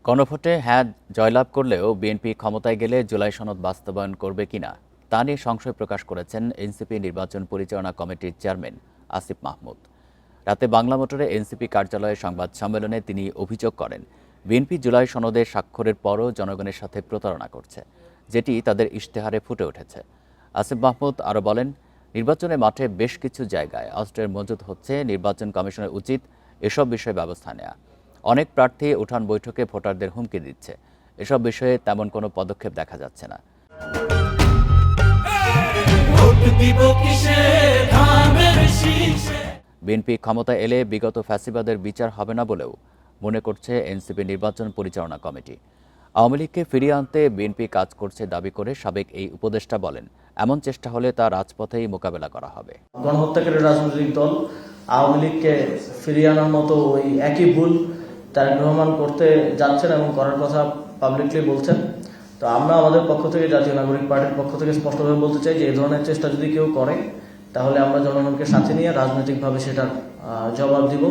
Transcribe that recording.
গণভোটে হ্যাঁ জয়লাভ করলেও বিএনপি ক্ষমতায় গেলে জুলাই সনদ বাস্তবায়ন করবে কিনা তা নিয়ে সংশয় প্রকাশ করেছেন এনসিপি নির্বাচন পরিচালনা কমিটির চেয়ারম্যান আসিফ মাহমুদ। রাতে বাংলা মোটরে এনসিপি কার্যালয়ে সংবাদ সম্মেলনে তিনি অভিযোগ করেন, বিএনপি জুলাই সনদে স্বাক্ষরের পরও জনগণের সাথে প্রতারণা করছে, যেটি তাদের ইশতেহারে ফুটে উঠেছে। আসিফ মাহমুদ আরও বলেন, নির্বাচনের মাঠে বেশ কিছু জায়গায় অস্ত্রের মজুত হচ্ছে, নির্বাচন কমিশনের উচিত এসব বিষয়ে ব্যবস্থা নেওয়া। অনেক প্রার্থী উঠান বৈঠকে ভোটারদের হুমকি দিচ্ছে, এসব বিষয়ে তেমন কোনো পদক্ষেপ দেখা যাচ্ছে না। বিএনপি ক্ষমতায় এলে বিগত ফ্যাসিবাদের বিচার হবে না বলেও মনে করছে এনসিপি নির্বাচন পরিচালনা কমিটি। আওয়ামী লীগকে ফিরিয়ে আনতে বিএনপি কাজ করছে দাবি করে সাবেক এই উপদেষ্টা বলেন, এমন চেষ্টা হলে তা রাজপথেই মোকাবেলা করা হবে। গণহত্যাকারী রাজনৈতিক দল আওয়ামী লীগকে ফিরিয়ে আনার মতো ওই একই ভুল তারেক রহমান করতে যাচ্ছেন এবং করার কথা পাবলিকলি বলছেন। তো আমরা আমাদের পক্ষ থেকে, জাতীয় নাগরিক পার্টির পক্ষ থেকে স্পষ্টভাবে বলতে চাই যে এই ধরনের চেষ্টা যদি কেউ করে তাহলে আমরা জনগণকে সাথে নিয়ে রাজনৈতিকভাবে সেটার জবাব দিব।